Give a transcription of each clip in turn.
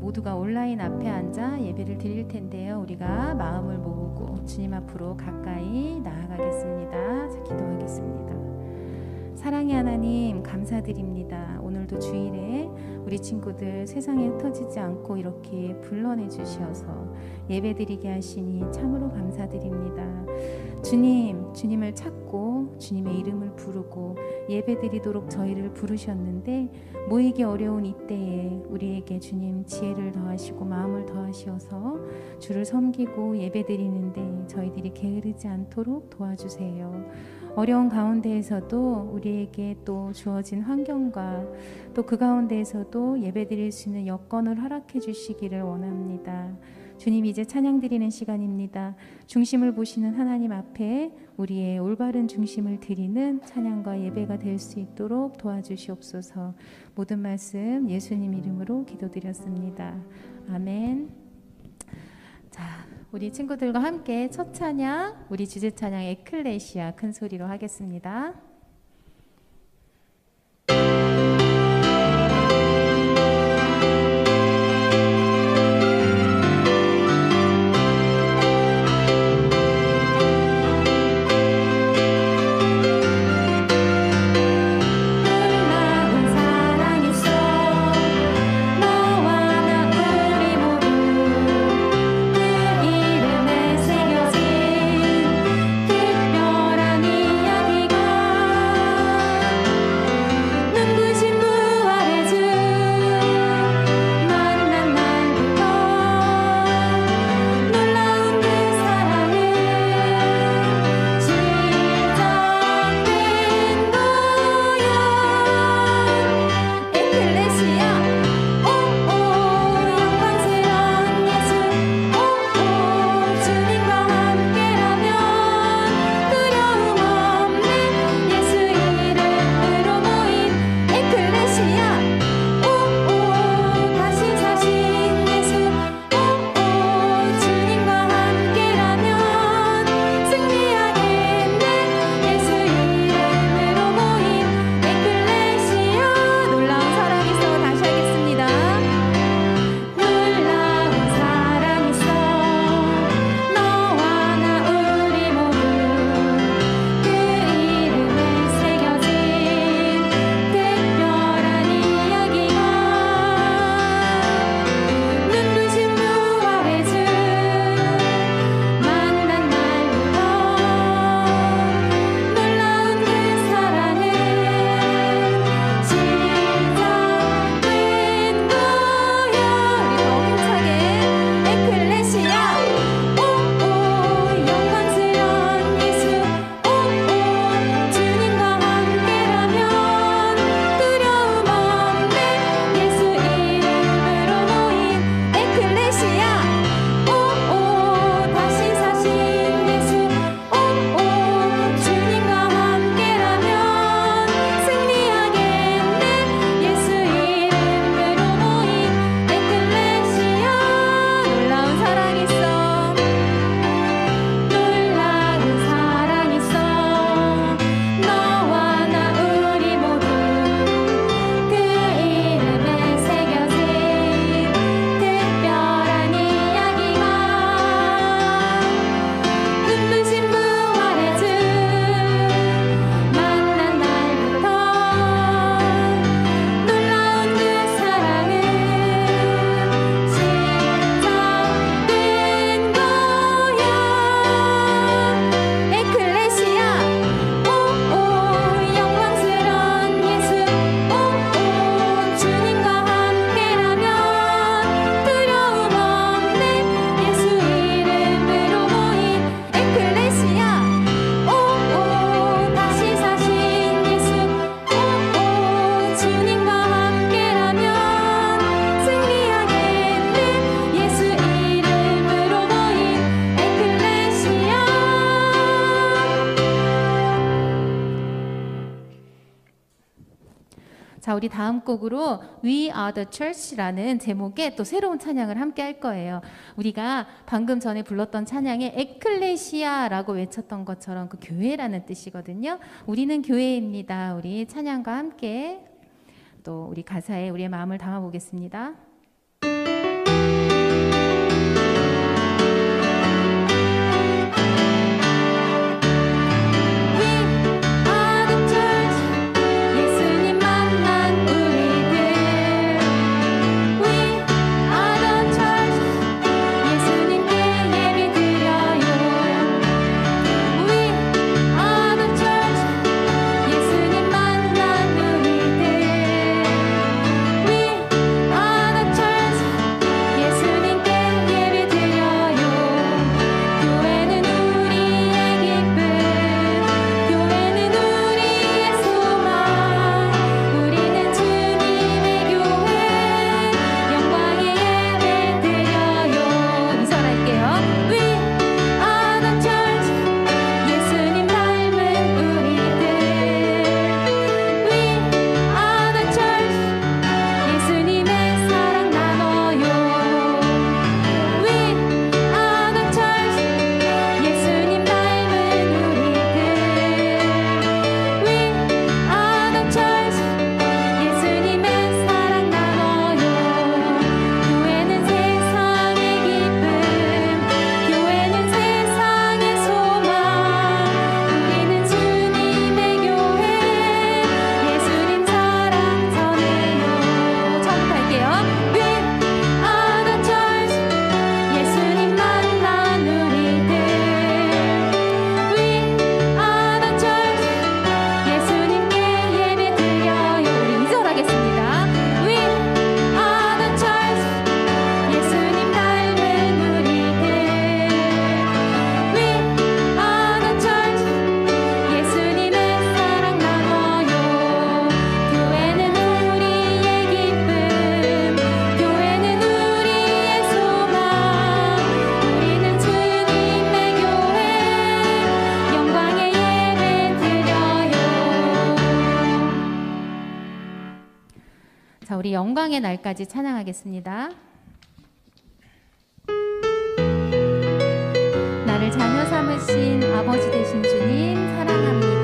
모두가 온라인 앞에 앉아 예배를 드릴 텐데요. 우리가 마음을 모으고 주님 앞으로 가까이 나아가겠습니다. 자, 기도하겠습니다. 사랑의 하나님, 감사드립니다. 오늘도 주일에 우리 친구들 세상에 흩어지지 않고 이렇게 불러내 주셔서 예배드리게 하시니 참으로 감사드립니다. 주님, 주님을 찾고 주님의 이름을 부르고 예배드리도록 저희를 부르셨는데 모이기 어려운 이때에 우리에게 주님 지혜를 더하시고 마음을 더하시어서 주를 섬기고 예배드리는데 저희들이 게으르지 않도록 도와주세요. 어려운 가운데에서도 우리에게 또 주어진 환경과 또 그 가운데에서도 예배드릴 수 있는 여건을 허락해 주시기를 원합니다. 주님, 이제 찬양 드리는 시간입니다. 중심을 보시는 하나님 앞에 우리의 올바른 중심을 드리는 찬양과 예배가 될 수 있도록 도와주시옵소서. 모든 말씀 예수님 이름으로 기도드렸습니다. 아멘. 자, 우리 친구들과 함께 첫 찬양, 우리 주제 찬양 에클레시아 큰 소리로 하겠습니다. 자, 우리 다음 곡으로 We Are The Church라는 제목의 또 새로운 찬양을 함께 할 거예요. 우리가 방금 전에 불렀던 찬양에 에클레시아라고 외쳤던 것처럼 그 교회라는 뜻이거든요. 우리는 교회입니다. 우리 찬양과 함께 또 우리 가사에 우리의 마음을 담아보겠습니다. 자, 우리 영광의 날까지 찬양하겠습니다. 나를 자녀 삼으신 아버지 되신 주님 사랑합니다.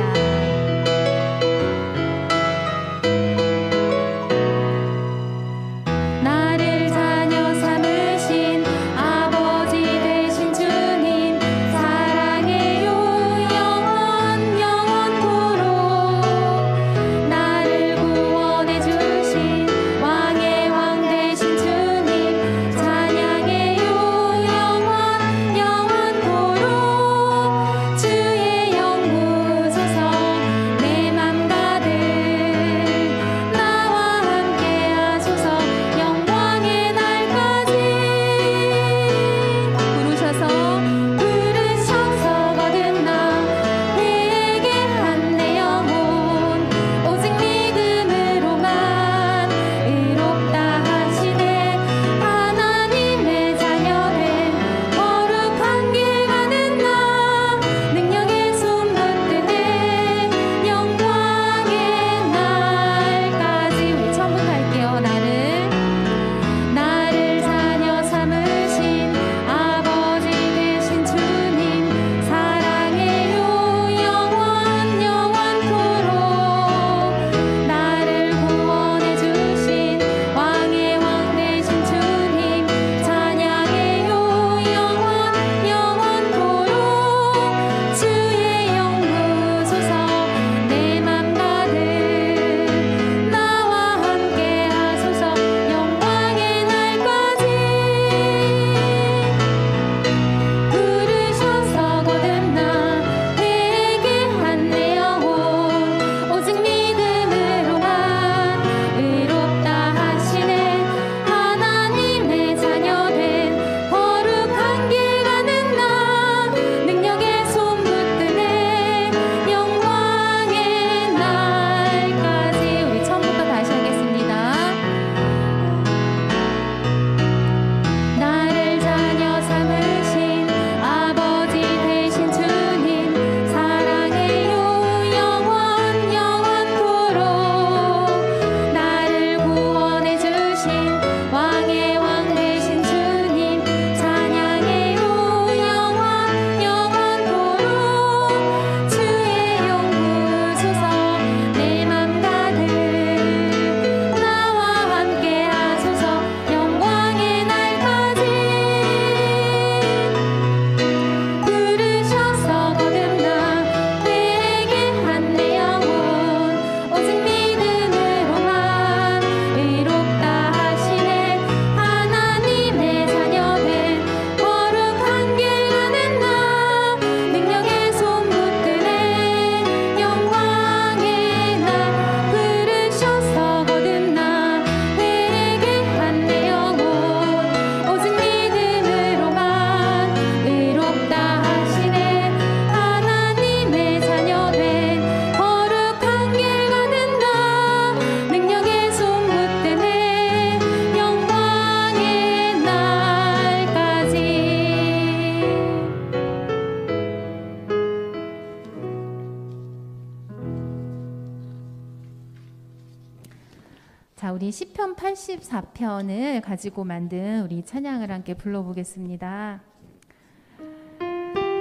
자, 우리 시편 84편을 가지고 만든 우리 찬양을 함께 불러보겠습니다.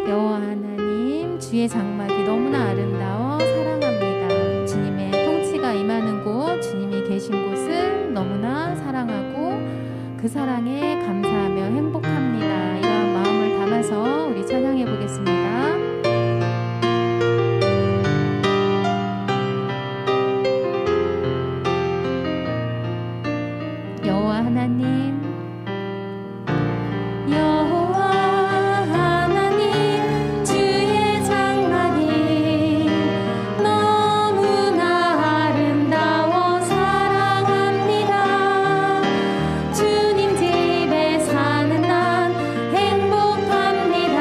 여호와 하나님, 주의 장막이 너무나 아름다워 사랑합니다. 주님의 통치가 임하는 곳, 주님이 계신 곳을 너무나 사랑하고 그 사랑에 감사하며 행복합니다. 이러한 마음을 담아서 우리 찬양해 보겠습니다. 하나님, 여호와 하나님, 주의 장막이 너무나 아름다워 사랑합니다. 주님 집에 사는 난 행복합니다.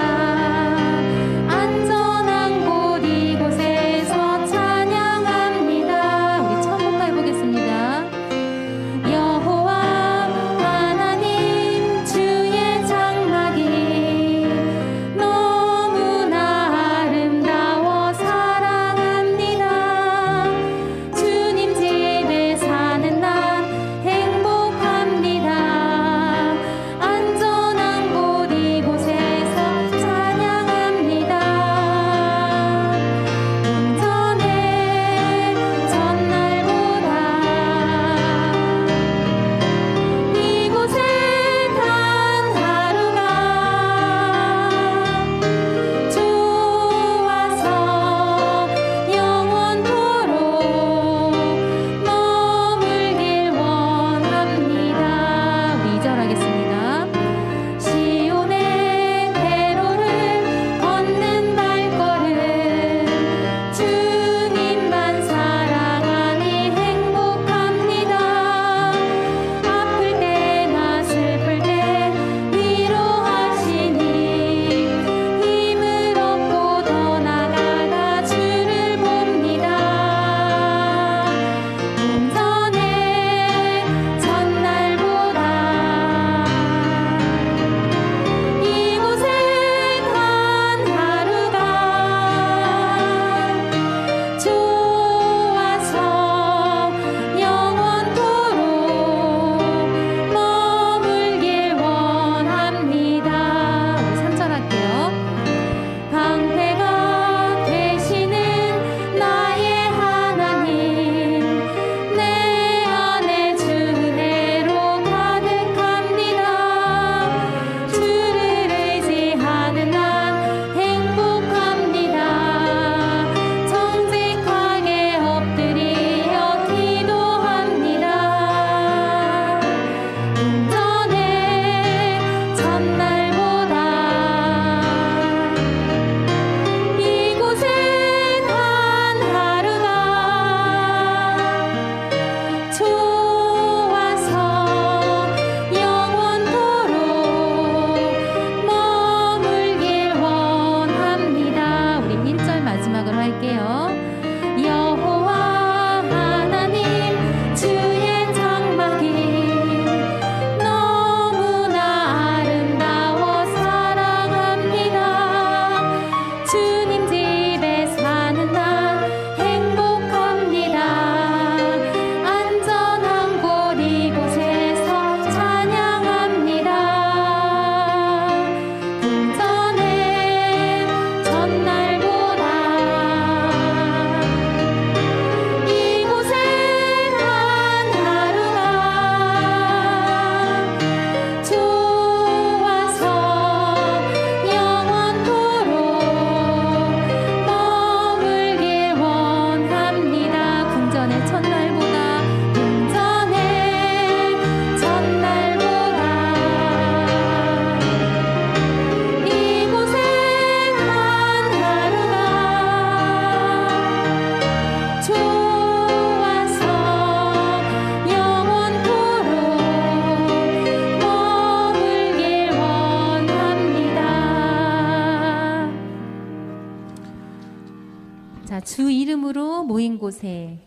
곳에,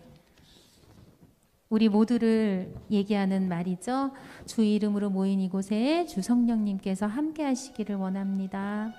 우리 모두를 얘기하는 말이죠. 주 이름으로 모인 이곳에 주 성령님께서 함께 하시기를 원합니다.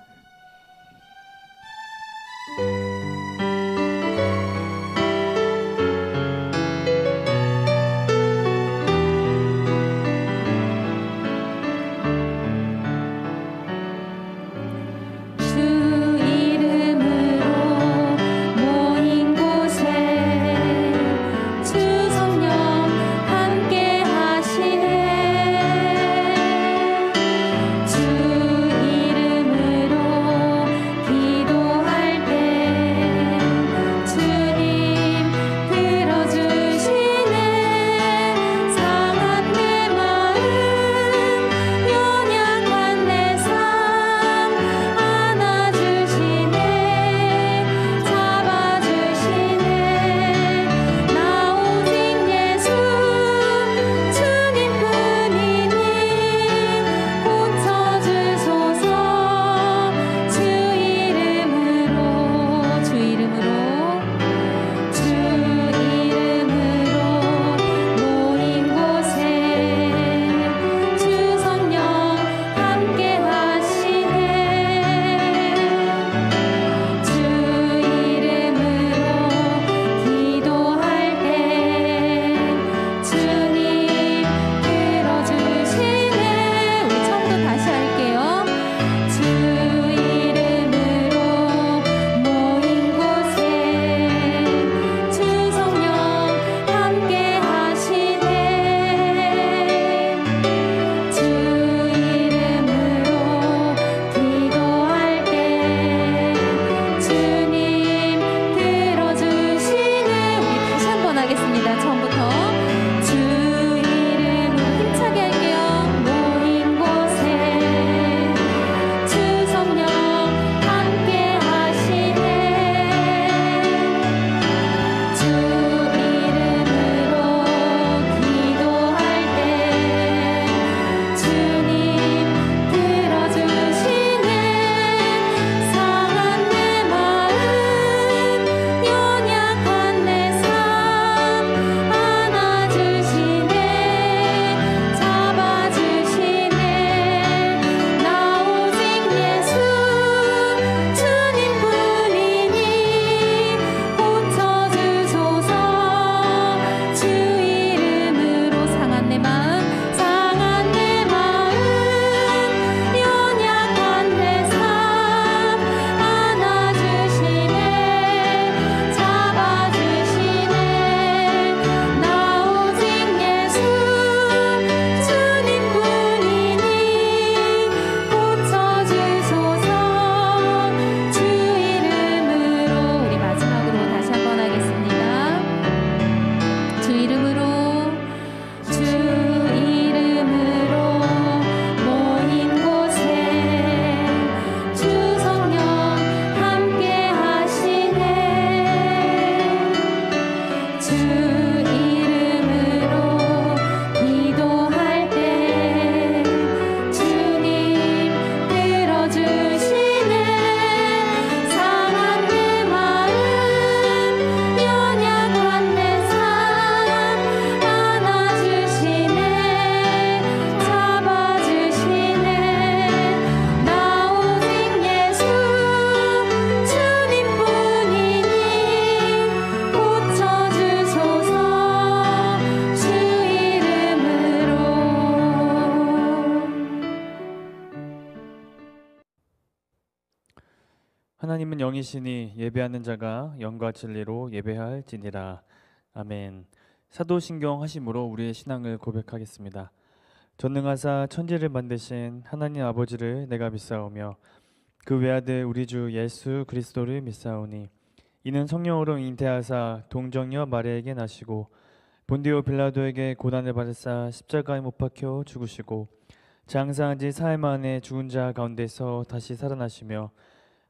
하나님은 영이시니 예배하는 자가 영과 진리로 예배할지니라. 아멘. 사도신경 하심으로 우리의 신앙을 고백하겠습니다. 전능하사 천지를 만드신 하나님 아버지를 내가 믿사오며 그 외아들 우리 주 예수 그리스도를 믿사오니 이는 성령으로 잉태하사 동정녀 마리아에게 나시고 본디오 빌라도에게 고난을 받으사 십자가에 못 박혀 죽으시고 장사한 지 사흘 만에 죽은 자 가운데서 다시 살아나시며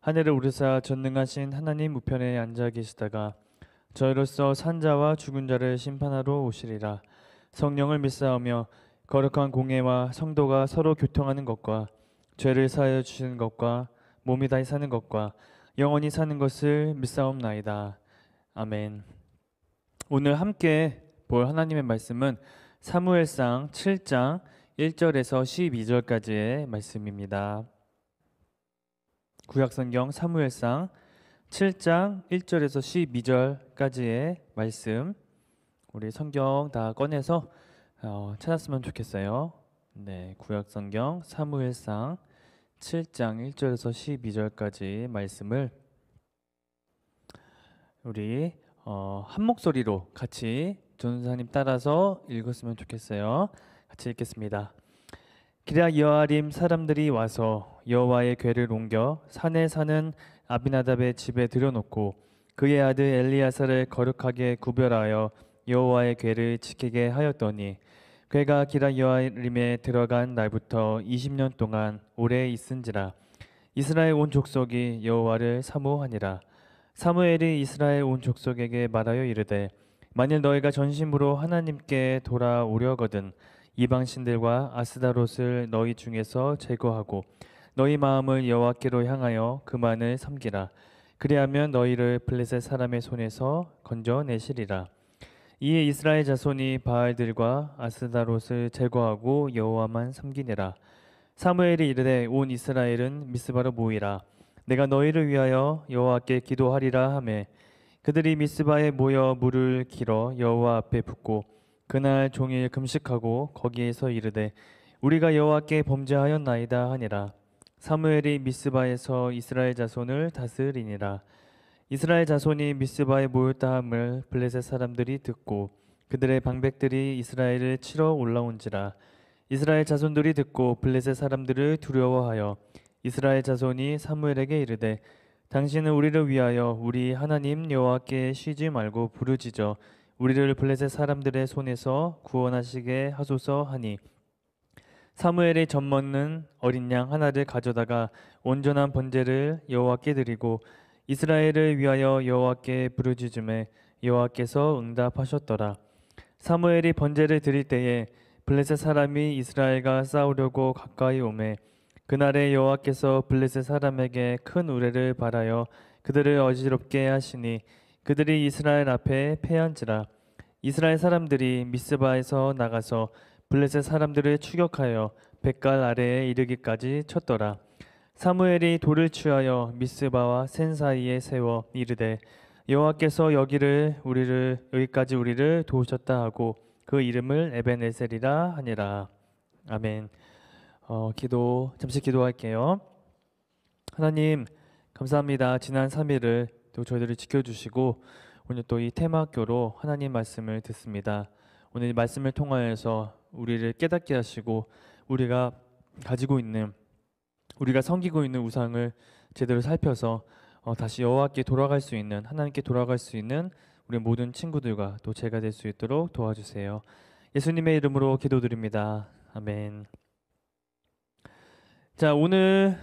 하늘을 오르사 전능하신 하나님 우편에 앉아 계시다가 저희로서 산자와 죽은 자를 심판하러 오시리라. 성령을 믿사오며 거룩한 공예와 성도가 서로 교통하는 것과 죄를 사하여 주시는 것과 몸이 다시 사는 것과 영원히 사는 것을 믿사옵나이다. 아멘. 오늘 함께 볼 하나님의 말씀은 사무엘상 7장 1절에서 12절까지의 말씀입니다. 구약성경 사무엘상 7장 1절에서 12절까지의 말씀, 우리 성경 다 꺼내서 찾았으면 좋겠어요. 네, 구약성경 사무엘상 7장 1절에서 12절까지 말씀을 우리 한 목소리로 같이 전사님 따라서 읽었으면 좋겠어요. 같이 읽겠습니다. 기럇 여아림 사람들이 와서 여호와의 궤를 옮겨 산에 사는 아비나답의 집에 들여놓고 그의 아들 엘리야사를 거룩하게 구별하여 여호와의 궤를 지키게 하였더니 궤가 기럇 여아림에 들어간 날부터 20년 동안 오래 있은지라. 이스라엘 온 족속이 여호와를 사모하니라. 사무엘이 이스라엘 온 족속에게 말하여 이르되 만일 너희가 전심으로 하나님께 돌아오려거든 이방 신들과 아스다롯을 너희 중에서 제거하고 너희 마음을 여호와께로 향하여 그만을 섬기라. 그리하면 너희를 블레셋 사람의 손에서 건져내시리라. 이에 이스라엘 자손이 바알들과 아스다롯을 제거하고 여호와만 섬기니라. 사무엘이 이르되 온 이스라엘은 미스바로 모이라. 내가 너희를 위하여 여호와께 기도하리라 하매 그들이 미스바에 모여 물을 길어 여호와 앞에 붓고 그날 종일 금식하고 거기에서 이르되 우리가 여호와께 범죄하였나이다 하니라. 사무엘이 미스바에서 이스라엘 자손을 다스리니라. 이스라엘 자손이 미스바에 모였다 함을 블레셋 사람들이 듣고 그들의 방백들이 이스라엘을 치러 올라온지라. 이스라엘 자손들이 듣고 블레셋 사람들을 두려워하여 이스라엘 자손이 사무엘에게 이르되 당신은 우리를 위하여 우리 하나님 여호와께 쉬지 말고 부르짖어 우리를 블레셋 사람들의 손에서 구원하시게 하소서 하니 사무엘이 젖먹는 어린 양 하나를 가져다가 온전한 번제를 여호와께 드리고 이스라엘을 위하여 여호와께 부르짖음에 여호와께서 응답하셨더라. 사무엘이 번제를 드릴 때에 블레셋 사람이 이스라엘과 싸우려고 가까이 오매 그날에 여호와께서 블레셋 사람에게 큰 우레를 발하여 그들을 어지럽게 하시니 그들이 이스라엘 앞에 패한지라. 이스라엘 사람들이 미스바에서 나가서 블레셋 사람들을 추격하여 뱃갈 아래에 이르기까지 쳤더라. 사무엘이 돌을 취하여 미스바와 센 사이에 세워 이르되 여호와께서 여기까지 우리를 도우셨다 하고 그 이름을 에벤에셀이라 하니라. 아멘. 잠시 기도할게요. 하나님 감사합니다. 지난 3일을 또 저희들을 지켜주시고 오늘 또 이 테마학교로 하나님 말씀을 듣습니다. 오늘 이 말씀을 통하여서 우리를 깨닫게 하시고 우리가 섬기고 있는 우상을 제대로 살펴서 다시 여호와께 돌아갈 수 있는, 하나님께 돌아갈 수 있는 우리 모든 친구들과 또 제가 될 수 있도록 도와주세요. 예수님의 이름으로 기도드립니다. 아멘. 자, 오늘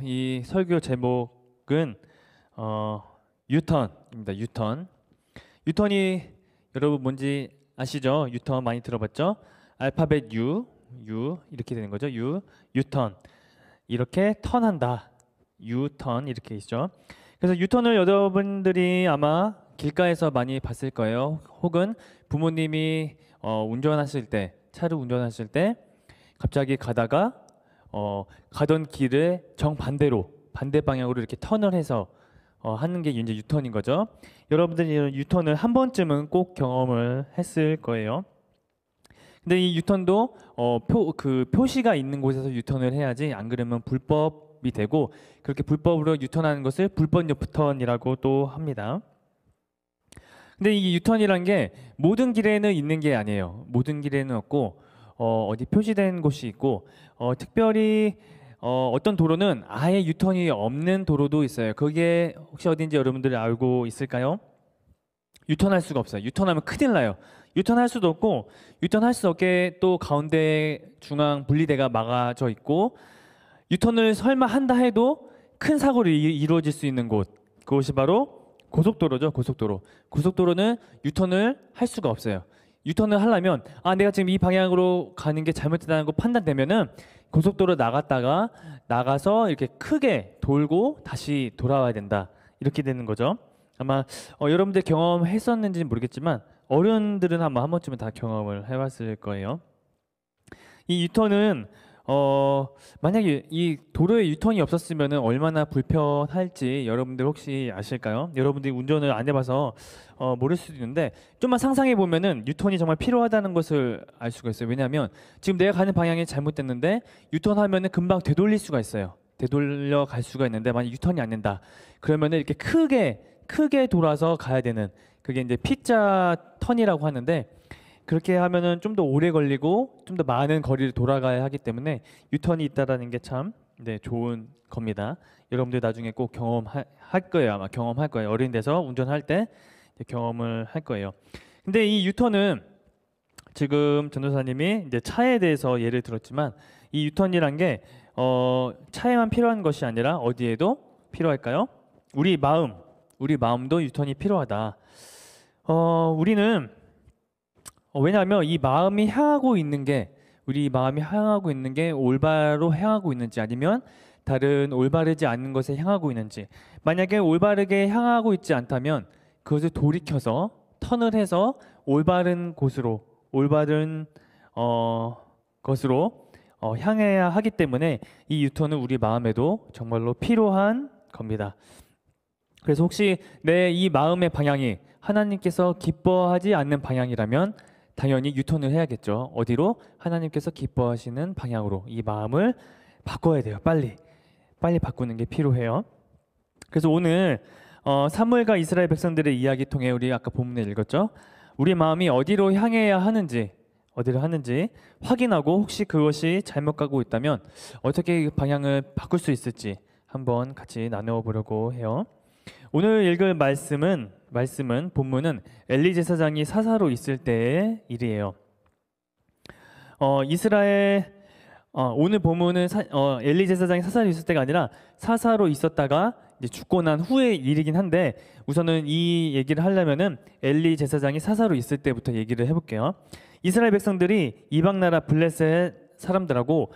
이 설교 제목은 유턴입니다. 유턴이 여러분 뭔지 아시죠? 유턴 많이 들어봤죠? 알파벳 U 이렇게 되는 거죠. 유턴. 이렇게 턴한다. 유턴 이렇게 있죠. 그래서 유턴을 여러분들이 아마 길가에서 많이 봤을 거예요. 혹은 부모님이 차를 운전하실 때 갑자기 가다가 가던 길을 반대 방향으로 이렇게 턴을 해서 하는 게 이제 유턴인 거죠. 여러분들이 이런 유턴을 한 번쯤은 꼭 경험을 했을 거예요. 근데 이 유턴도 표시가 있는 곳에서 유턴을 해야지, 안 그러면 불법이 되고, 그렇게 불법으로 유턴하는 것을 불법 유턴이라고 또 합니다. 근데 이 유턴이란 게 모든 길에는 있는 게 아니에요. 모든 길에는 없고 어디 표시된 곳이 있고 특별히 어떤 도로는 아예 유턴이 없는 도로도 있어요. 그게 혹시 어딘지 여러분들이 알고 있을까요? 유턴할 수가 없어요. 유턴하면 큰일 나요. 유턴할 수도 없고, 유턴할 수 없게 또 가운데 중앙 분리대가 막아져 있고, 유턴을 설마 한다 해도 큰 사고를 이루어질 수 있는 곳, 그것이 바로 고속도로죠. 고속도로는 유턴을 할 수가 없어요. 유턴을 하려면 내가 지금 이 방향으로 가는 게 잘못됐다는 거 판단되면은 고속도로 나가서 이렇게 크게 돌고 다시 돌아와야 된다, 이렇게 되는 거죠. 아마 여러분들 경험했었는지는 모르겠지만 어른들은 아마 한 번쯤은 다 경험을 해봤을 거예요. 이 유턴은 만약에 이 도로에 유턴이 없었으면 얼마나 불편할지 여러분들 혹시 아실까요? 여러분들이 운전을 안 해봐서 모를 수도 있는데 좀만 상상해 보면은 유턴이 정말 필요하다는 것을 알 수가 있어요. 왜냐하면 지금 내가 가는 방향이 잘못됐는데 유턴하면은 금방 되돌릴 수가 있어요. 되돌려 갈 수가 있는데 만약 유턴이 안 된다. 그러면은 이렇게 크게 돌아서 가야 되는, 그게 이제 P자 턴이라고 하는데, 그렇게 하면은 좀 더 오래 걸리고 좀 더 많은 거리를 돌아가야 하기 때문에 유턴이 있다라는 게 참 좋은 겁니다. 여러분들 나중에 꼭 경험할 거예요. 아마 경험할 거예요. 어린 데서 운전할 때 경험을 할 거예요. 근데 이 유턴은 지금 전도사님이 이제 차에 대해서 예를 들었지만 이 유턴이란 게 차에만 필요한 것이 아니라 어디에도 필요할까요? 우리 마음도 유턴이 필요하다. 우리는 왜냐하면 이 마음이 향하고 있는 게, 우리 마음이 향하고 있는 게 올바로 향하고 있는지 아니면 다른 올바르지 않은 것에 향하고 있는지, 만약에 올바르게 향하고 있지 않다면 그것을 돌이켜서 턴을 해서 올바른 곳으로, 올바른 것으로 향해야 하기 때문에 이 유턴은 우리 마음에도 정말로 필요한 겁니다. 그래서 혹시 내 이 마음의 방향이 하나님께서 기뻐하지 않는 방향이라면 당연히 유턴을 해야겠죠. 어디로? 하나님께서 기뻐하시는 방향으로 이 마음을 바꿔야 돼요. 빨리 바꾸는 게 필요해요. 그래서 오늘 사무엘과 이스라엘 백성들의 이야기 통해 우리 아까 본문에 읽었죠. 우리 마음이 어디로 향해야 하는지, 확인하고 혹시 그것이 잘못 가고 있다면 어떻게 방향을 바꿀 수 있을지 한번 같이 나누어 보려고 해요. 오늘 읽을 본문은 엘리 제사장이 사사로 있을 때의 일이에요. 오늘 본문은 엘리 제사장이 사사로 있을 때가 아니라 사사로 있었다가 이제 죽고 난 후의 일이긴 한데, 우선은 이 얘기를 하려면은 엘리 제사장이 사사로 있을 때부터 얘기를 해볼게요. 이스라엘 백성들이 이방 나라 블레셋 사람들하고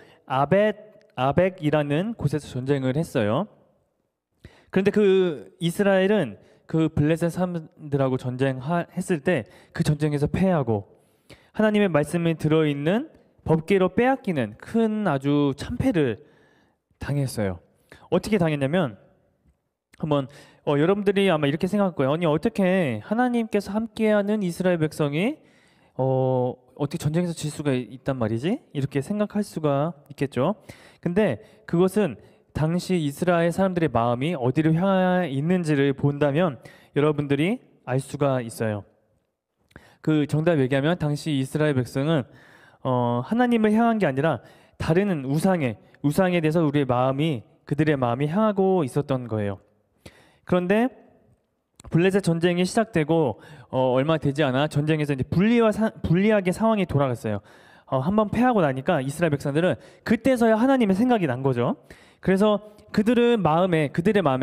아벡이라는 곳에서 전쟁을 했어요. 그런데 그 이스라엘은 그 블레셋 사람들하고 전쟁했을 때 그 전쟁에서 패하고 하나님의 말씀이 들어있는 법궤로 빼앗기는 큰 아주 참패를 당했어요. 어떻게 당했냐면, 한번 여러분들이 아마 이렇게 생각할 거예요. 아니 어떻게 하나님께서 함께하는 이스라엘 백성이 어떻게 전쟁에서 질 수가 있단 말이지? 이렇게 생각할 수가 있겠죠. 근데 그것은 당시 이스라엘 사람들의 마음이 어디로 향해 있는지를 본다면 여러분들이 알 수가 있어요. 그 정답 얘기하면 당시 이스라엘 백성은 하나님을 향한 게 아니라 다른 우상에 대해서 그들의 마음이 향하고 있었던 거예요. 그런데 블레셋 전쟁이 시작되고 얼마 되지 않아 전쟁에서 이제 불리하게 상황이 돌아갔어요. 한번 패하고 나니까 이스라엘 백성들은 그때서야 하나님의 생각이 난 거죠. 그래서 그들의 마음에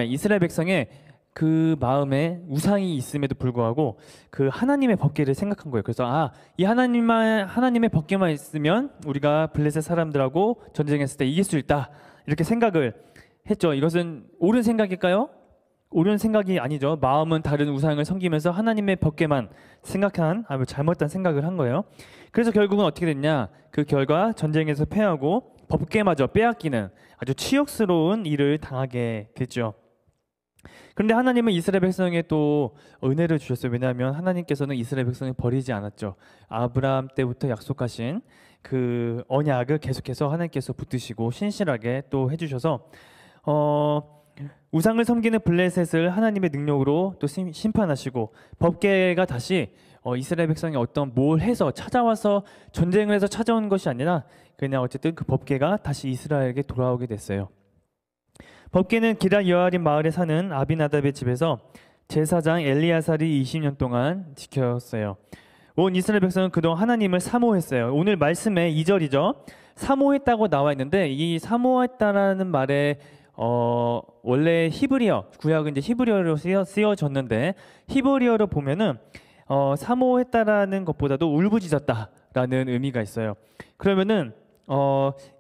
이스라엘 백성의 그 마음에 우상이 있음에도 불구하고 그 하나님의 법궤를 생각한 거예요. 그래서 이 하나님의 법궤만 있으면 우리가 블레셋 사람들하고 전쟁했을 때 이길 수 있다, 이렇게 생각을 했죠. 이것은 옳은 생각일까요? 옳은 생각이 아니죠. 마음은 다른 우상을 섬기면서 하나님의 법궤만 생각한 아주 잘못된 생각을 한 거예요. 그래서 결국은 어떻게 됐냐? 그 결과 전쟁에서 패하고 법궤마저 빼앗기는 아주 치욕스러운 일을 당하게 됐죠. 그런데 하나님은 이스라엘 백성에 또 은혜를 주셨어요. 왜냐하면 하나님께서는 이스라엘 백성을 버리지 않았죠. 아브라함 때부터 약속하신 그 언약을 계속해서 하나님께서 붙드시고 신실하게 또 해주셔서 우상을 섬기는 블레셋을 하나님의 능력으로 또 심판하시고, 법궤가 다시 이스라엘 백성이 뭘 해서 찾아와서 전쟁을 해서 찾아온 것이 아니라 그냥 어쨌든 그 법궤가 다시 이스라엘에게 돌아오게 됐어요. 법궤는 기럇 여아림 마을에 사는 아비나답의 집에서 제사장 엘리야살이 20년 동안 지켰어요. 온 이스라엘 백성은 그동안 하나님을 사모했어요. 오늘 말씀에 2절이죠. 사모했다고 나와 있는데 이 사모했다라는 말에 원래 히브리어, 구약은 이제 히브리어로 쓰여졌는데 히브리어로 보면은 사모했다라는 것보다도 울부짖었다라는 의미가 있어요. 그러면은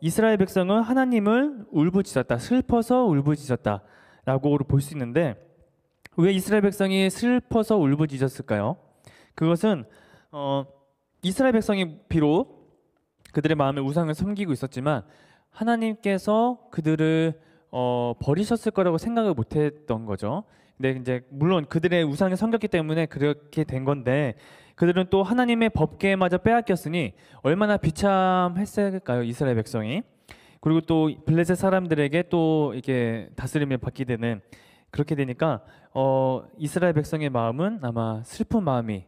이스라엘 백성은 하나님을 울부짖었다, 슬퍼서 울부짖었다라고 볼 수 있는데, 왜 이스라엘 백성이 슬퍼서 울부짖었을까요? 그것은 이스라엘 백성이 비록 그들의 마음에 우상을 섬기고 있었지만 하나님께서 그들을 버리셨을 거라고 생각을 못했던 거죠. 근데 이제 물론 그들의 우상을 섬겼기 때문에 그렇게 된 건데 그들은 또 하나님의 법궤마저 빼앗겼으니 얼마나 비참했을까요, 이스라엘 백성이. 그리고 또 블레셋 사람들에게 또 이게 다스림을 받게 되는 그렇게 되니까 이스라엘 백성의 마음은 아마 슬픈 마음이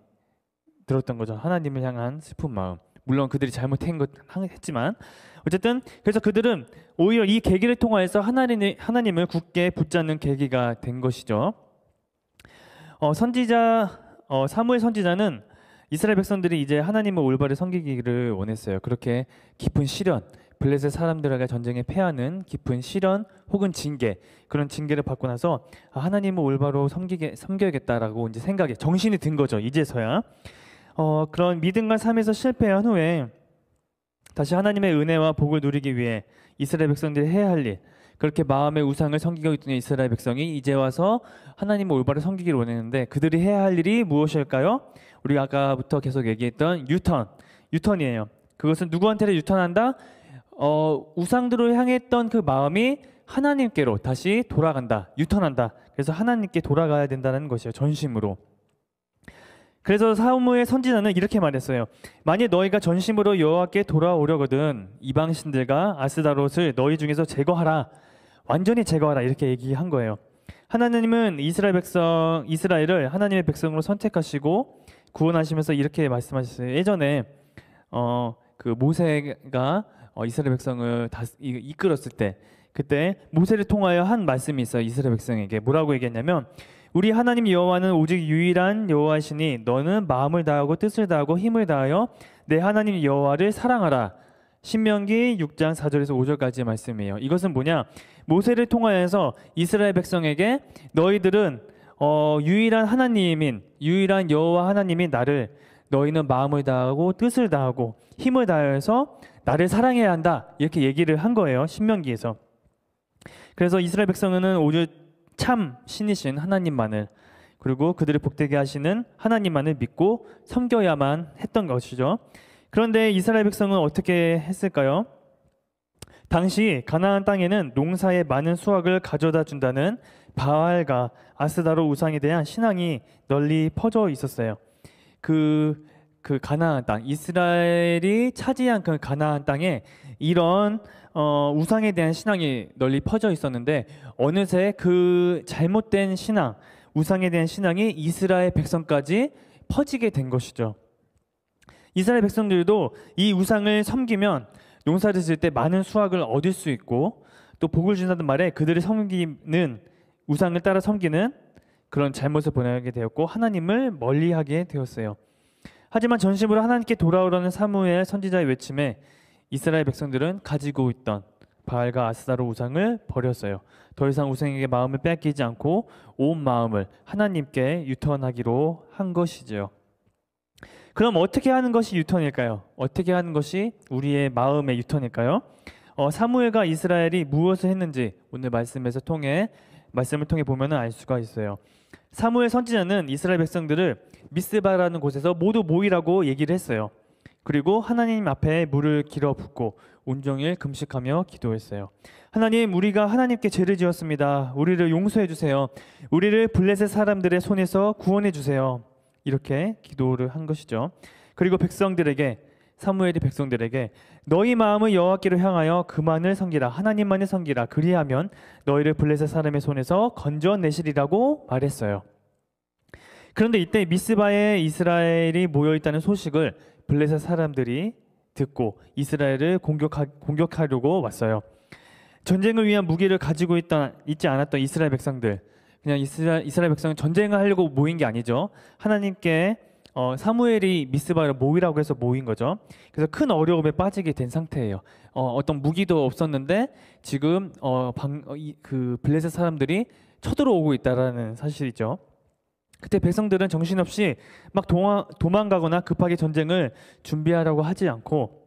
들었던 거죠. 하나님을 향한 슬픈 마음. 물론 그들이 잘못했지만 어쨌든 그래서 그들은 오히려 이 계기를 통하여서 하나님을 굳게 붙잡는 계기가 된 것이죠. 사무엘 선지자는 이스라엘 백성들이 이제 하나님을 올바르게 섬기기를 원했어요. 그렇게 깊은 시련, 블레셋 사람들에게 전쟁에 패하는 깊은 시련 혹은 징계, 그런 징계를 받고 나서 하나님을 올바로 섬겨야겠다라고 이제 생각에 정신이 든 거죠. 이제서야 그런 믿음과 삶에서 실패한 후에 다시 하나님의 은혜와 복을 누리기 위해 이스라엘 백성들이 해야 할 일, 그렇게 마음의 우상을 섬기고 있던 이스라엘 백성이 이제 와서 하나님을 올바로 섬기기를 원했는데 그들이 해야 할 일이 무엇일까요? 우리가 아까부터 계속 얘기했던 유턴이에요. 그것은 누구한테를 유턴한다? 우상들을 향했던 그 마음이 하나님께로 다시 돌아간다, 유턴한다. 그래서 하나님께 돌아가야 된다는 것이에요. 전심으로. 그래서 사무엘 선지자는 이렇게 말했어요. 만일 너희가 전심으로 여호와께 돌아오려거든 이방 신들과 아스다롯을 너희 중에서 제거하라, 완전히 제거하라, 이렇게 얘기한 거예요. 하나님은 이스라엘을 하나님의 백성으로 선택하시고 구원하시면서 이렇게 말씀하셨어요. 예전에 그 모세가 이스라엘 백성을 이끌었을 때 그때 모세를 통하여 한 말씀이 있어요. 이스라엘 백성에게 뭐라고 얘기했냐면 우리 하나님 여호와는 오직 유일한 여호와시니 너는 마음을 다하고 뜻을 다하고 힘을 다하여 내 하나님 여호와를 사랑하라. 신명기 6장 4절에서 5절까지의 말씀이에요. 이것은 뭐냐? 모세를 통하여서 이스라엘 백성에게 너희들은 유일한 하나님인 유일한 여호와 하나님인 나를 너희는 마음을 다하고 뜻을 다하고 힘을 다해서 나를 사랑해야 한다, 이렇게 얘기를 한 거예요. 신명기에서. 그래서 이스라엘 백성은 오직 참 신이신 하나님만을, 그리고 그들을 복되게 하시는 하나님만을 믿고 섬겨야만 했던 것이죠. 그런데 이스라엘 백성은 어떻게 했을까요? 당시 가나안 땅에는 농사에 많은 수확을 가져다 준다는 바알과 아스다로 우상에 대한 신앙이 널리 퍼져 있었어요. 그 가나안 땅, 이스라엘이 차지한 그 가나안 땅에 이런 우상에 대한 신앙이 널리 퍼져 있었는데 어느새 그 잘못된 신앙, 우상에 대한 신앙이 이스라엘 백성까지 퍼지게 된 것이죠. 이스라엘 백성들도 이 우상을 섬기면 농사를 지을 때 많은 수확을 얻을 수 있고 또 복을 준다는 말에 그들을 섬기는 우상을 따라 섬기는 그런 잘못을 범하게 되었고 하나님을 멀리하게 되었어요. 하지만 전심으로 하나님께 돌아오라는 사무엘 선지자의 외침에 이스라엘 백성들은 가지고 있던 바알과 아스다로 우상을 버렸어요. 더 이상 우상에게 마음을 빼앗기지 않고 온 마음을 하나님께 유턴하기로 한 것이죠. 그럼 어떻게 하는 것이 유턴일까요? 어떻게 하는 것이 우리의 마음의 유턴일까요? 사무엘과 이스라엘이 무엇을 했는지 오늘 말씀을 통해 보면 알 수가 있어요. 사무엘 선지자는 이스라엘 백성들을 미스바라는 곳에서 모두 모이라고 얘기를 했어요. 그리고 하나님 앞에 물을 길어 붓고 온종일 금식하며 기도했어요. 하나님, 우리가 하나님께 죄를 지었습니다. 우리를 용서해 주세요. 우리를 블레셋 사람들의 손에서 구원해 주세요. 이렇게 기도를 한 것이죠. 그리고 사무엘이 백성들에게 너희 마음을 여호와께로 향하여 그만을 섬기라, 하나님만을 섬기라. 그리하면 너희를 블레셋 사람의 손에서 건져내시리라고 말했어요. 그런데 이때 미스바에 이스라엘이 모여 있다는 소식을 블레셋 사람들이 듣고 이스라엘을 공격하려고 왔어요. 전쟁을 위한 무기를 가지고 있지 않았던 이스라엘 백성들, 그냥 이스라엘 백성은 전쟁을 하려고 모인 게 아니죠. 하나님께 사무엘이 미스바를 모이라고 해서 모인 거죠. 그래서 큰 어려움에 빠지게 된 상태예요. 어떤 무기도 없었는데 지금 그 블레셋 사람들이 쳐들어오고 있다라는 사실이죠. 그때 백성들은 정신없이 막 도망가거나 급하게 전쟁을 준비하려고 하지 않고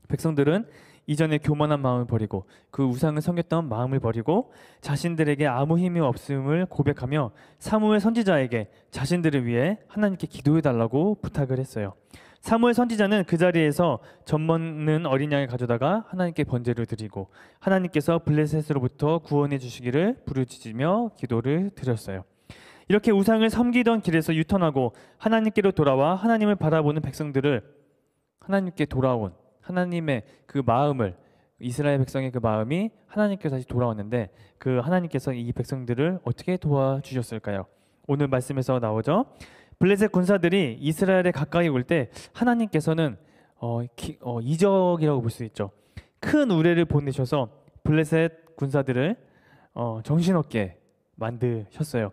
백성들은 이전에 교만한 마음을 버리고 그 우상을 섬겼던 마음을 버리고 자신들에게 아무 힘이 없음을 고백하며 사무엘 선지자에게 자신들을 위해 하나님께 기도해 달라고 부탁을 했어요. 사무엘 선지자는 그 자리에서 젖 먹는 어린 양을 가져다가 하나님께 번제를 드리고 하나님께서 블레셋으로부터 구원해 주시기를 부르짖으며 기도를 드렸어요. 이렇게 우상을 섬기던 길에서 유턴하고 하나님께로 돌아와 하나님을 바라보는 백성들을 하나님께 돌아온 하나님의 그 마음을, 이스라엘 백성의 그 마음이 하나님께 다시 돌아왔는데 그 하나님께서 이 백성들을 어떻게 도와주셨을까요? 오늘 말씀에서 나오죠. 블레셋 군사들이 이스라엘에 가까이 올 때 하나님께서는 이적이라고 볼 수 있죠. 큰 우레를 보내셔서 블레셋 군사들을 정신없게 만드셨어요.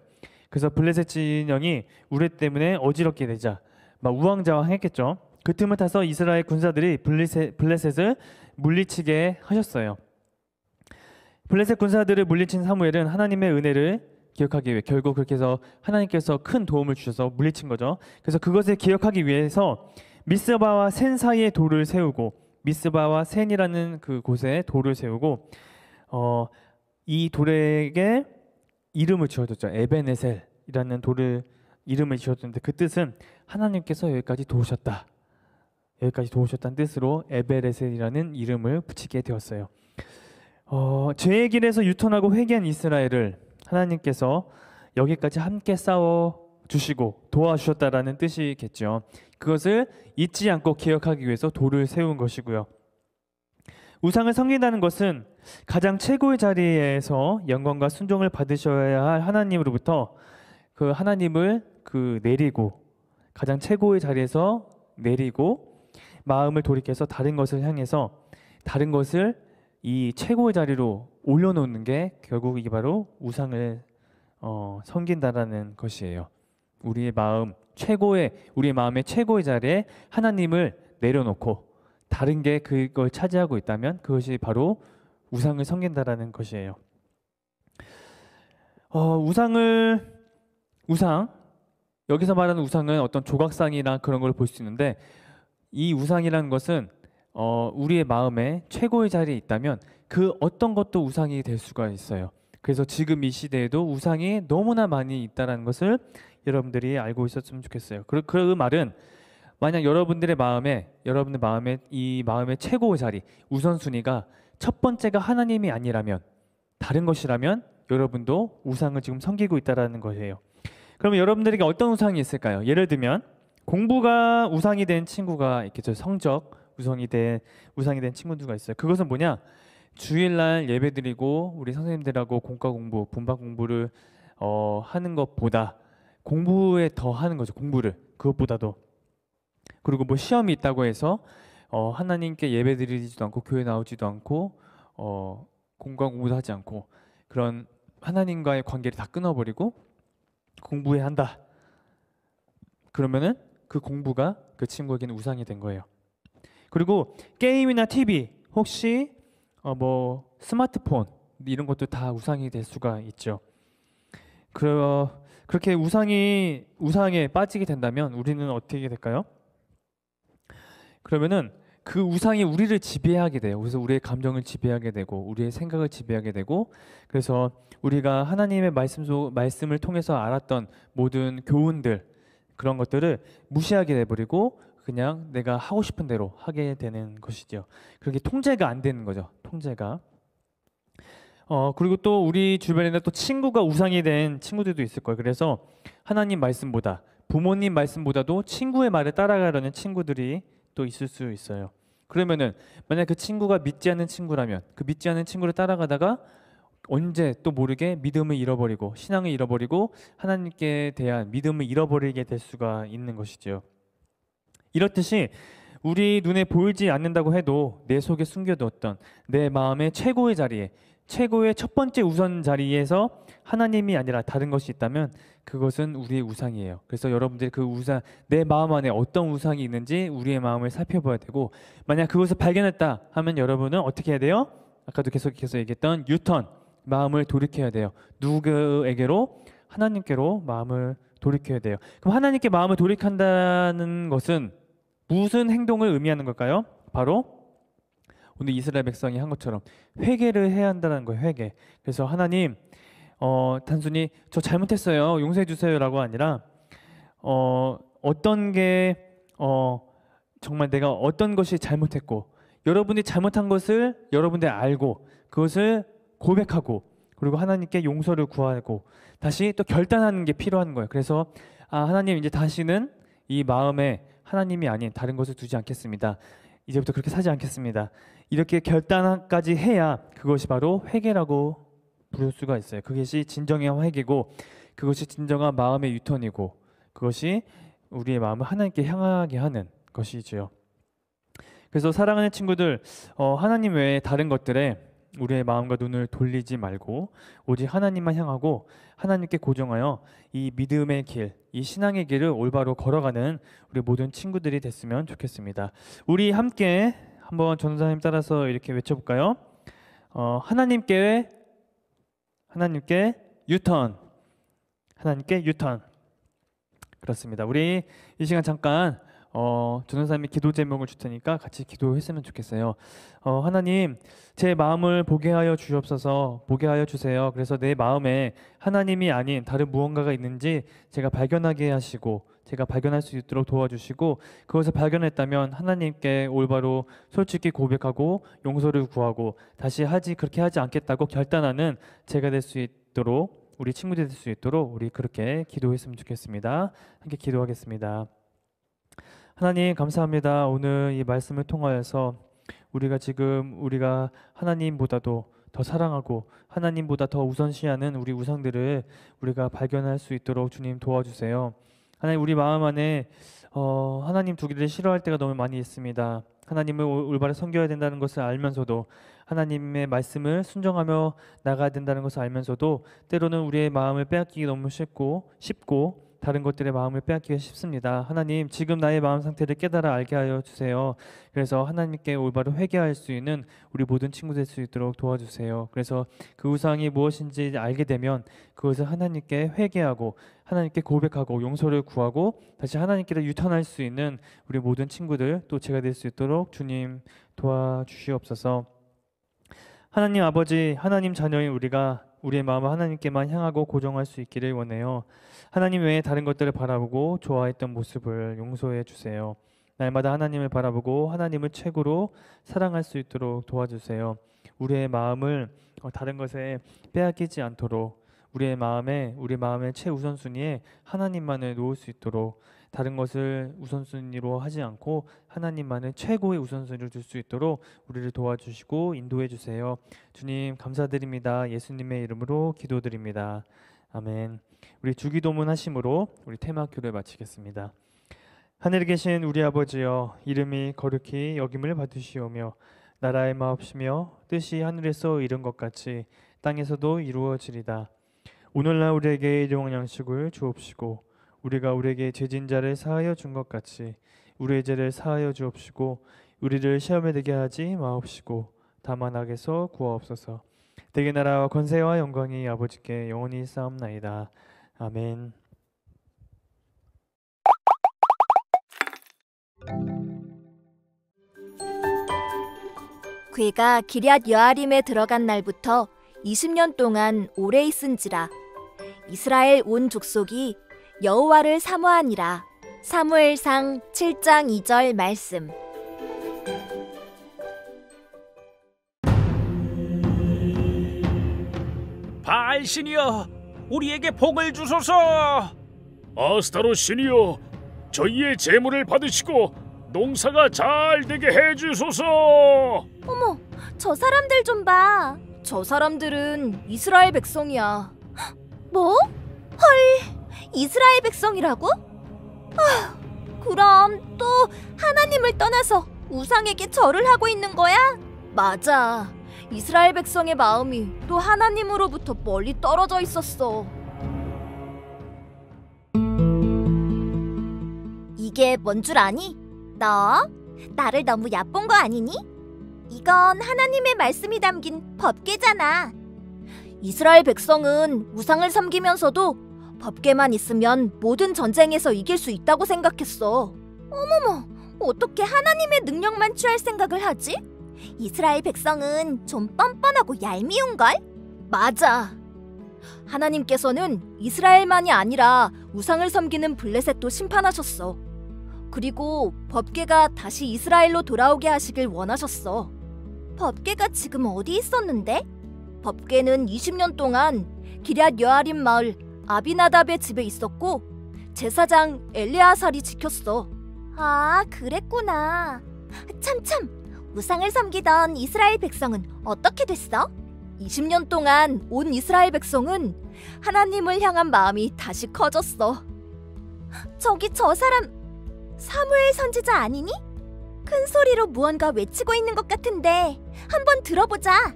그래서 블레셋 진영이 우레 때문에 어지럽게 되자 막 우왕좌왕했겠죠. 그 틈을 타서 이스라엘 군사들이 블레셋을 물리치게 하셨어요. 블레셋 군사들을 물리친 사무엘은 하나님의 은혜를 기억하기 위해 결국 그렇게 해서 하나님께서 큰 도움을 주셔서 물리친 거죠. 그래서 그것을 기억하기 위해서 미스바와 센 사이에 돌을 세우고 미스바와 센이라는 그 곳에 돌을 세우고 이 돌에게 이름을 지어줬죠. 에베네셀이라는 돌을 이름을 지어줬는데 그 뜻은 하나님께서 여기까지 도우셨다. 여기까지 도우셨다는 뜻으로 에베레셀이라는 이름을 붙이게 되었어요. 죄의 길에서 유턴하고 회개한 이스라엘을 하나님께서 여기까지 함께 싸워 주시고 도와주셨다라는 뜻이겠죠. 그것을 잊지 않고 기억하기 위해서 돌을 세운 것이고요. 우상을 섬긴다는 것은 가장 최고의 자리에서 영광과 순종을 받으셔야 할 하나님으로부터 그 하나님을 내리고 가장 최고의 자리에서 내리고 마음을 돌이켜서 다른 것을 향해서 다른 것을 이 최고의 자리로 올려놓는 게 결국 이게 바로 우상을 섬긴다라는 것이에요. 우리의 마음의 최고의 자리에 하나님을 내려놓고 다른 게 그걸 차지하고 있다면 그것이 바로 우상을 섬긴다라는 것이에요. 우상 여기서 말하는 우상은 어떤 조각상이나 그런 걸 볼 수 있는데 이 우상이라는 것은 우리의 마음에 최고의 자리에 있다면 그 어떤 것도 우상이 될 수가 있어요. 그래서 지금 이 시대에도 우상이 너무나 많이 있다는 것을 여러분들이 알고 있었으면 좋겠어요. 그 말은 만약 여러분들 마음에 이 마음의 최고의 자리, 우선순위가 첫 번째가 하나님이 아니라면 다른 것이라면 여러분도 우상을 지금 섬기고 있다는 것이에요. 그러면 여러분들에게 어떤 우상이 있을까요? 예를 들면 공부가 우상이 된 친구가 있겠죠. 성적 우상이 된 친구들가 있어요. 그것은 뭐냐? 주일날 예배드리고 우리 선생님들하고 공과 공부, 분반 공부를 하는 것보다 공부에 더 하는 거죠. 공부를 그것보다도. 그리고 뭐 시험이 있다고 해서 하나님께 예배드리지도 않고 교회 나오지도 않고 공과 공부도 하지 않고 그런 하나님과의 관계를 다 끊어버리고 공부해야 한다. 그러면은 그 공부가 그 친구에게는 우상이 된 거예요. 그리고 게임이나 TV, 혹시 스마트폰 이런 것도 다 우상이 될 수가 있죠. 그렇게 우상에 빠지게 된다면 우리는 어떻게 될까요? 그러면은 그 우상이 우리를 지배하게 돼요. 그래서 우리의 감정을 지배하게 되고 우리의 생각을 지배하게 되고 그래서 우리가 하나님의 말씀을 통해서 알았던 모든 교훈들 그런 것들을 무시하게 돼버리고 그냥 내가 하고 싶은 대로 하게 되는 것이죠. 그렇게 통제가 안 되는 거죠. 통제가. 그리고 또 우리 주변에는 또 친구가 우상이 된 친구들도 있을 거예요. 그래서 하나님 말씀보다 부모님 말씀보다도 친구의 말을 따라가려는 친구들이 또 있을 수 있어요. 그러면은 만약 그 친구가 믿지 않는 친구라면 그 믿지 않는 친구를 따라가다가 언제 또 모르게 믿음을 잃어버리고 신앙을 잃어버리고 하나님께 대한 믿음을 잃어버리게 될 수가 있는 것이죠. 이렇듯이 우리 눈에 보이지 않는다고 해도 내 속에 숨겨두었던 내 마음의 최고의 자리에 최고의 첫 번째 우선 자리에서 하나님이 아니라 다른 것이 있다면 그것은 우리의 우상이에요. 그래서 여러분들이 그 우상, 내 마음 안에 어떤 우상이 있는지 우리의 마음을 살펴봐야 되고 만약 그것을 발견했다 하면 여러분은 어떻게 해야 돼요? 아까도 계속해서 얘기했던 유턴, 마음을 돌이켜야 돼요. 누구에게로? 하나님께로 마음을 돌이켜야 돼요. 그럼 하나님께 마음을 돌이킨다는 것은 무슨 행동을 의미하는 걸까요? 바로 오늘 이스라엘 백성이 한 것처럼 회개를 해야 한다는 거예요. 회개. 그래서 하나님 단순히 저 잘못했어요, 용서해 주세요라고 아니라 어떤 게 정말 내가 어떤 것이 잘못했고 여러분이 잘못한 것을 여러분들이 알고 그것을 고백하고 그리고 하나님께 용서를 구하고 다시 또 결단하는 게 필요한 거예요. 그래서 하나님, 이제 다시는 이 마음에 하나님이 아닌 다른 것을 두지 않겠습니다. 이제부터 그렇게 사지 않겠습니다. 이렇게 결단까지 해야 그것이 바로 회개라고 부를 수가 있어요. 그것이 진정한 회개고 그것이 진정한 마음의 유턴이고 그것이 우리의 마음을 하나님께 향하게 하는 것이죠. 그래서 사랑하는 친구들, 하나님 외에 다른 것들에 우리의 마음과 눈을 돌리지 말고 오직 하나님만 향하고 하나님께 고정하여 이 믿음의 길, 이 신앙의 길을 올바로 걸어가는 우리 모든 친구들이 됐으면 좋겠습니다. 우리 함께 한번 전도사님 따라서 이렇게 외쳐볼까요? 하나님께 유턴, 하나님께 유턴. 그렇습니다. 우리 이 시간 잠깐 전도사님이 기도 제목을 줄 테니까 같이 기도했으면 좋겠어요. 하나님, 제 마음을 보게 하여 주옵소서. 보게 하여 주세요. 그래서 내 마음에 하나님이 아닌 다른 무언가가 있는지 제가 발견하게 하시고 제가 발견할 수 있도록 도와주시고 그것을 발견했다면 하나님께 올바로 솔직히 고백하고 용서를 구하고 다시 그렇게 하지 않겠다고 결단하는 제가 될 수 있도록, 우리 친구들이 될 수 있도록 우리 그렇게 기도했으면 좋겠습니다. 함께 기도하겠습니다. 하나님, 감사합니다. 오늘 이 말씀을 통하여서 우리가 하나님보다도 더 사랑하고 하나님보다 더 우선시하는 우리 우상들을 우리가 발견할 수 있도록 주님 도와주세요. 하나님, 우리 마음 안에 하나님 두기를 싫어할 때가 너무 많이 있습니다. 하나님을 올바로 섬겨야 된다는 것을 알면서도 하나님의 말씀을 순종하며 나가야 된다는 것을 알면서도 때로는 우리의 마음을 빼앗기기 너무 쉽고 다른 것들의 마음을 빼앗기가 쉽습니다. 하나님, 지금 나의 마음 상태를 깨달아 알게 하여 주세요. 그래서 하나님께 올바로 회개할 수 있는 우리 모든 친구들 될 수 있도록 도와주세요. 그래서 그 우상이 무엇인지 알게 되면 그것을 하나님께 회개하고 하나님께 고백하고 용서를 구하고 다시 하나님께로 유턴할 수 있는 우리 모든 친구들, 또 제가 될 수 있도록 주님 도와주시옵소서. 하나님 아버지, 하나님 자녀인 우리의 마음을 하나님께만 향하고 고정할 수 있기를 원해요. 하나님 외에 다른 것들을 바라보고 좋아했던 모습을 용서해 주세요. 날마다 하나님을 바라보고 하나님을 최고로 사랑할 수 있도록 도와주세요. 우리의 마음을 다른 것에 빼앗기지 않도록 우리 마음의 최우선순위에 하나님만을 놓을 수 있도록 다른 것을 우선순위로 하지 않고 하나님만을 최고의 우선순위로 줄 수 있도록 우리를 도와주시고 인도해 주세요. 주님 감사드립니다. 예수님의 이름으로 기도드립니다. 아멘. 우리 주기도문 하심으로 우리 테마교를 마치겠습니다. 하늘에 계신 우리 아버지여, 이름이 거룩히 여김을 받으시오며 나라의 마옵시며 뜻이 하늘에서 이룬 것 같이 땅에서도 이루어지리다. 오늘날 우리에게 일용할 양식을 주옵시고 우리가 우리에게 죄진 자를 사하여 준 것 같이 우리의 죄를 사하여 주옵시고 우리를 시험에 들게 하지 마옵시고 다만 악에서 구하옵소서. 대개 나라와 권세와 영광이 아버지께 영원히 쌓옵나이다. 아멘. 괴가 기럇 여아림에 들어간 날부터 20년 동안 오래 있은지라. 이스라엘 온 족속이 여호와를 사모하니라. 사무엘상 7장 2절 말씀. 바알 신이여, 우리에게 복을 주소서. 아스타롯 신이여, 저희의 재물을 받으시고 농사가 잘 되게 해주소서. 어머, 저 사람들 좀 봐. 저 사람들은 이스라엘 백성이야. 뭐? 헐, 이스라엘 백성이라고? 그럼 또 하나님을 떠나서 우상에게 절을 하고 있는 거야? 맞아. 이스라엘 백성의 마음이 또 하나님으로부터 멀리 떨어져 있었어. 이게 뭔 줄 아니? 너 나를 너무 얕본 거 아니니? 이건 하나님의 말씀이 담긴 법궤잖아. 이스라엘 백성은 우상을 섬기면서도 법궤만 있으면 모든 전쟁에서 이길 수 있다고 생각했어. 어머머, 어떻게 하나님의 능력만 취할 생각을 하지? 이스라엘 백성은 좀 뻔뻔하고 얄미운걸? 맞아. 하나님께서는 이스라엘만이 아니라 우상을 섬기는 블레셋도 심판하셨어. 그리고 법궤가 다시 이스라엘로 돌아오게 하시길 원하셨어. 법궤가 지금 어디 있었는데? 법궤는 20년 동안 기럇 여아림 마을 아비나답의 집에 있었고 제사장 엘레아살이 지켰어. 아, 그랬구나. 참. 우상을 섬기던 이스라엘 백성은 어떻게 됐어? 20년 동안 온 이스라엘 백성은 하나님을 향한 마음이 다시 커졌어. 저기 저 사람 사무엘 선지자 아니니? 큰 소리로 무언가 외치고 있는 것 같은데 한번 들어보자.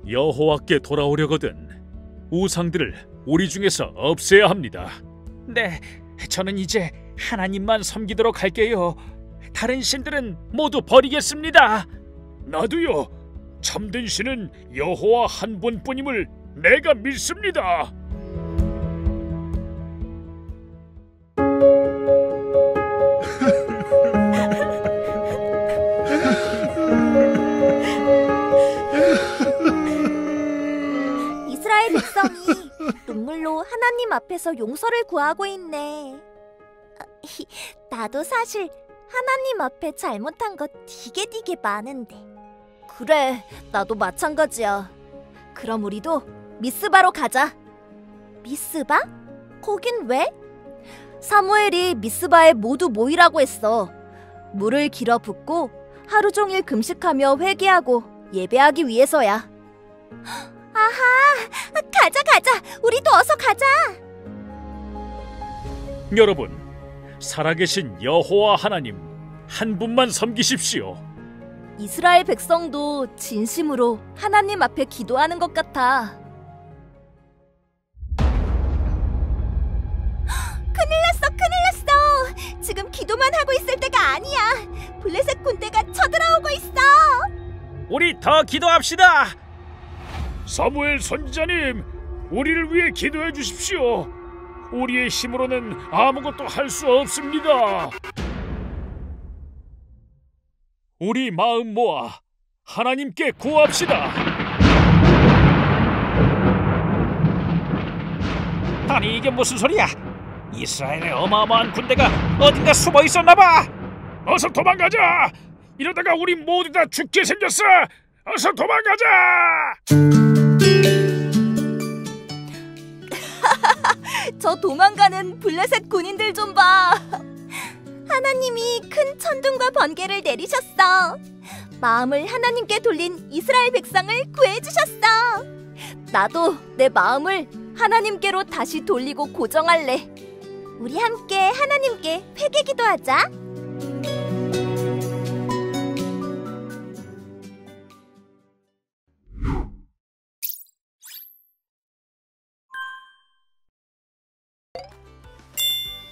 여호와께 돌아오려거든 우상들을 우리 중에서 없애야 합니다. 네, 저는 이제 하나님만 섬기도록 할게요. 다른 신들은 모두 버리겠습니다. 나도요. 참된 신은 여호와 한 분뿐임을 내가 믿습니다. 이스라엘 백성이 눈물로 하나님 앞에서 용서를 구하고 있네. 나도 사실 하나님 앞에 잘못한 거 되게 많은데. 그래, 나도 마찬가지야. 그럼 우리도 미스바로 가자. 미스바? 거긴 왜? 사무엘이 미스바에 모두 모이라고 했어. 물을 길어 붓고 하루 종일 금식하며 회개하고 예배하기 위해서야. 아하, 가자. 우리도 어서 가자. 여러분, 살아계신 여호와 하나님 한 분만 섬기십시오. 이스라엘 백성도 진심으로 하나님 앞에 기도하는 것 같아. 큰일 났어. 지금 기도만 하고 있을 때가 아니야. 블레셋 군대가 쳐들어오고 있어. 우리 더 기도합시다. 사무엘 선지자님, 우리를 위해 기도해 주십시오. 우리의 힘으로는 아무것도 할 수 없습니다. 우리 마음 모아 하나님께 구합시다. 아니, 이게 무슨 소리야? 이스라엘의 어마어마한 군대가 어딘가 숨어 있었나 봐. 어서 도망가자. 이러다가 우리 모두 다 죽게 생겼어. 어서 도망가자. 저 도망가는 블레셋 군인들 좀 봐. 하나님이 큰 천둥과 번개를 내리셨어. 마음을 하나님께 돌린 이스라엘 백성을 구해주셨어. 나도 내 마음을 하나님께로 다시 돌리고 고정할래. 우리 함께 하나님께 회개 기도하자.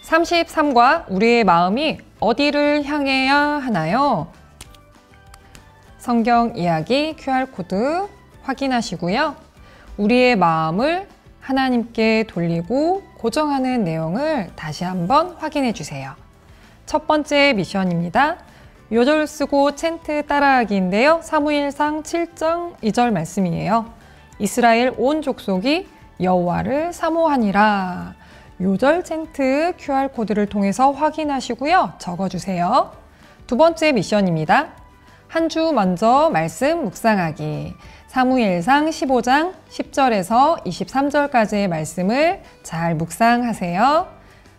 (33과) 우리의 마음이 어디를 향해야 하나요? 성경 이야기 QR코드 확인하시고요. 우리의 마음을 하나님께 돌리고 고정하는 내용을 다시 한번 확인해 주세요. 첫 번째 미션입니다. 요절 쓰고 챈트 따라하기인데요. 사무엘상 7장 2절 말씀이에요. 이스라엘 온 족속이 여호와를 사모하니라. 요절 챈트 QR코드를 통해서 확인하시고요. 적어주세요. 두 번째 미션입니다. 한 주 먼저 말씀 묵상하기. 사무엘상 15장 10절에서 23절까지의 말씀을 잘 묵상하세요.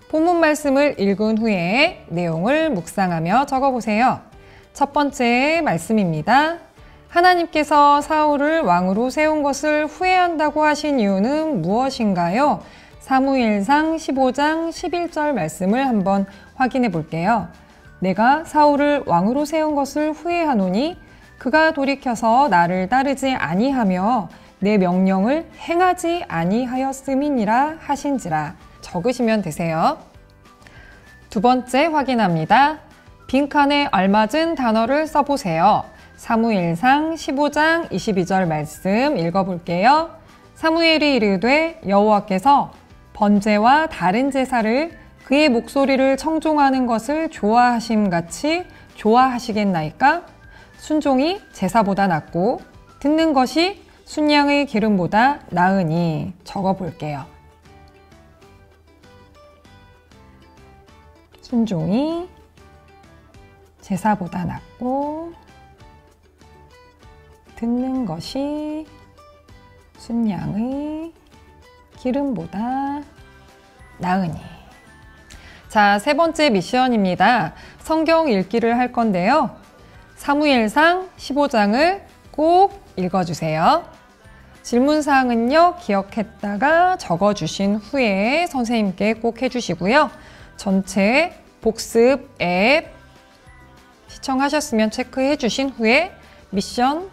본문 말씀을 읽은 후에 내용을 묵상하며 적어보세요. 첫 번째 말씀입니다. 하나님께서 사울을 왕으로 세운 것을 후회한다고 하신 이유는 무엇인가요? 사무엘상 15장 11절 말씀을 한번 확인해 볼게요. 내가 사울을 왕으로 세운 것을 후회하노니 그가 돌이켜서 나를 따르지 아니하며 내 명령을 행하지 아니하였음이니라 하신지라. 적으시면 되세요. 두 번째 확인합니다. 빈칸에 알맞은 단어를 써보세요. 사무엘상 15장 22절 말씀 읽어볼게요. 사무엘이 이르되 여호와께서 번제와 다른 제사를 그의 목소리를 청종하는 것을 좋아하심같이 좋아하시겠나이까? 순종이 제사보다 낫고 듣는 것이 순양의 기름보다 나으니 적어 볼게요. 순종이 제사보다 낫고 듣는 것이 순양의 기름보다 나으니. 자, 세 번째 미션입니다. 성경 읽기를 할 건데요. 사무엘상 15장을 꼭 읽어주세요. 질문사항은요, 기억했다가 적어주신 후에 선생님께 꼭 해주시고요. 전체 복습 앱 시청하셨으면 체크해 주신 후에 미션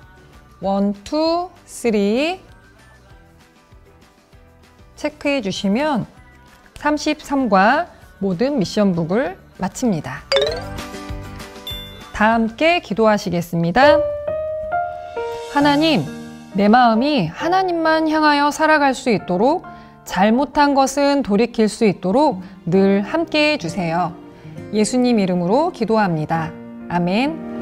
1, 2, 3 체크해 주시면 33과 모든 미션북을 마칩니다. 다 함께 기도하시겠습니다. 하나님, 내 마음이 하나님만 향하여 살아갈 수 있도록, 잘못한 것은 돌이킬 수 있도록 늘 함께 해주세요. 예수님 이름으로 기도합니다. 아멘.